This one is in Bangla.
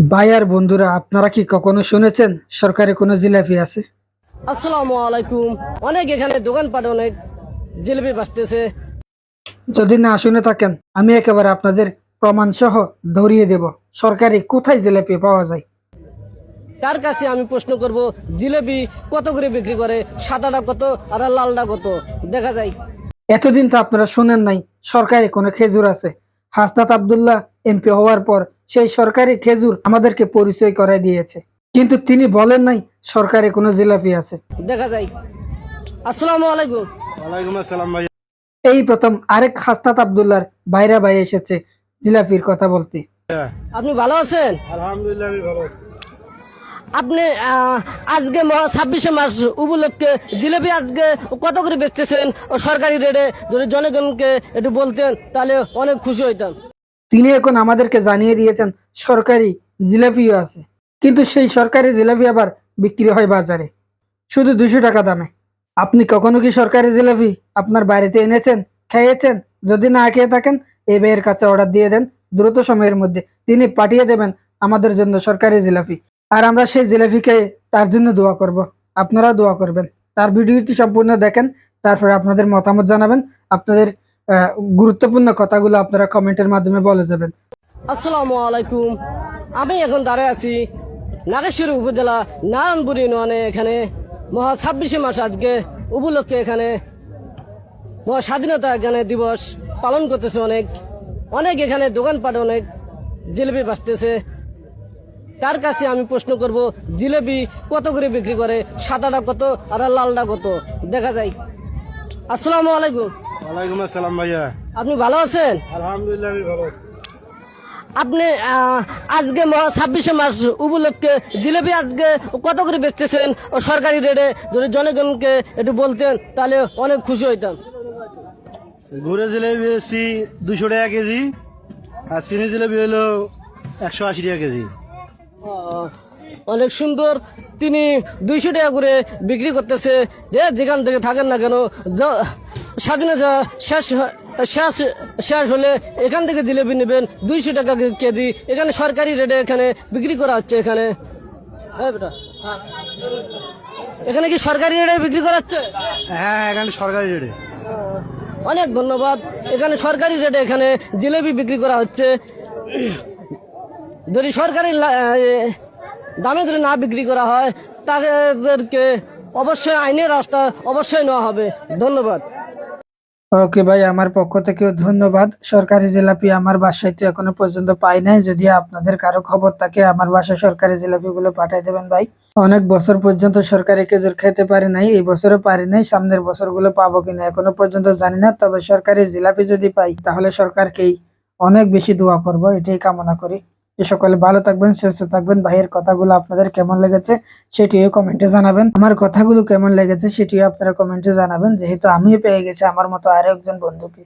ভাই আর বন্ধুরা, আপনারা কি কখনো শুনেছেন সরকারি কোনো জিলাপি আছে? আসসালামু আলাইকুম। অনেক এখানে দোকানপাট অনেক জিলিপি বাঁচতেছে। যদি না শুনে থাকেন, আমি একেবারে আপনাদের প্রমাণ সহ ধরিয়ে দেব সরকারি কোথায় জিলাপি পাওয়া যায়। তার কাছে আমি প্রশ্ন করব, জিলিপি কত করে বিক্রি করে? সাদাটা কত আর লালটা কত? দেখা যায়। এতদিন তো আপনারা শুনেন নাই সরকারি কোনো খেজুর আছে। হাসনাত আব্দুল্লাহ এমপি হওয়ার পর সেই সরকারি খেজুর আমাদেরকে পরিচয় করায় দিয়েছে, কিন্তু তিনি বলেন নাই সরকারি কোনো জিলাপি আছে। দেখা যায়। আসসালামু আলাইকুম। ওয়ালাইকুম আসসালাম ভাই। এই প্রথম আরেক হাসনাত আব্দুল্লাহর ভাইরা ভাই এসেছে জিলাপির কথা বলতে। আপনি ভালো আছেন? আলহামদুলিল্লাহ আমি ভালো আছি। আপনি আজকে 26শে মার্চ উপলক্ষে জিলিপি আজকে কত করে বেচতেছেন ও সরকারি রেটে? যদি জনগণকে একটু বলতেন তাহলে অনেক খুশি হইতাম। তিনি এখন আমাদেরকে জানিয়ে দিয়েছেন সরকারি জিলাপিও আছে, কিন্তু সেই সরকারি জিলাপি আবার বিক্রি হয় বাজারে শুধু 200 টাকা দামে। আপনি কখনো কি সরকারি জিলাপি আপনার বাড়িতে এনেছেন, খেয়েছেন? যদি না খেয়ে থাকেন, এই ভাইয়ের কাছে অর্ডার দিয়ে দেন, দ্রুত সময়ের মধ্যে তিনি পাঠিয়ে দেবেন আমাদের জন্য সরকারি জিলাপি। আর আমরা সেই জিলাপি খেয়ে তার জন্য দোয়া করব, আপনারাও দোয়া করবেন। তার ভিডিওটি সম্পূর্ণ দেখেন, তারপরে আপনাদের মতামত জানাবেন। আপনাদের আহ, গুরুত্বপূর্ণ কথাগুলো আপনারা কমেন্টের মাধ্যমে বলে যাবেন। আসসালামু আলাইকুম। আমি এখন দাঁড়ায় আছি নাগেশ্বরী উপজেলা নারায়ণপুর ইউনিয়নে। এখানে 26শে মার্চ আজকে উপলক্ষে এখানে স্বাধীনতা এখানে দিবস পালন করতেছে। অনেক অনেক এখানে দোকানপাট অনেক জিলিপি বাঁচতেছে। তার কাছে আমি প্রশ্ন করব, জিলিপি কত করে বিক্রি করে? সাদাটা কত আর লালটা কত? দেখা যায়। আসসালামু আলাইকুম। ওয়ালাইকুম আসসালাম ভাইয়া। আপনি ভালো আছেন? আলহামদুলিল্লাহ আমি ভালো আছি। আপনি আজকে 26শে মার্চ উপলক্ষে জিলিপি আজকে কত করে বেচতেছেন ও সরকারি রেটে? যদি জনগণকে একটু বলতেন তাহলে অনেক খুশি হইতাম। গুড়ে জিলেবি বেশি 200 টাকা কেজি, আর চিনি জিলেবি হলো 180 টাকা কেজি। অনেক সুন্দর। তিনি 200 টাকা করে বিক্রি করতেছে। যে যেখান থেকে থাকেন না কেন, স্বাধীনতা শেষ শেষ শেষ হলে এখান থেকে জিলিপি নেবেন 200 টাকা কেজি। এখানে সরকারি রেটে এখানে বিক্রি করা হচ্ছে। এখানে বেটা, এখানে কি সরকারি রেটে বিক্রি করা হচ্ছে? হ্যাঁ, এখানে সরকারি রেটে। অনেক ধন্যবাদ। এখানে সরকারি রেটে এখানে জিলিপি বিক্রি করা হচ্ছে। যদি সরকারি দামে যদি না বিক্রি করা হয়, তাদেরকে অবশ্যই আইনের রাস্তা অবশ্যই নেওয়া হবে। ধন্যবাদ। ওকে ভাই, আমার পক্ষ থেকেও ধন্যবাদ। সরকারি জিলাপি আমার বাসায় তো এখনো পর্যন্ত পাই নাই। যদি আপনাদের কারো খবর থাকে, আমার বাসায় সরকারি জিলাপি গুলো পাঠিয়ে দেবেন ভাই। অনেক বছর পর্যন্ত সরকারি খেজুর খেতে পারি নাই, এই বছরও পারি নাই। সামনের বছরগুলো পাবো কিনা এখনো পর্যন্ত জানি না, তবে সরকারি জিলাপি যদি পাই তাহলে সরকারকেই অনেক বেশি দোয়া করব, এটাই কামনা করি। যে সকলে ভালো থাকবেন, সুস্থ থাকবেন। ভাইয়ের কথাগুলো আপনাদের কেমন লেগেছে সেটিও কমেন্টে জানাবেন। আমার কথাগুলো কেমন লেগেছে সেটিও আপনারা কমেন্টে জানাবেন, যেহেতু আমিও পেয়ে গেছি আমার মতো আরো একজন বন্ধুকে।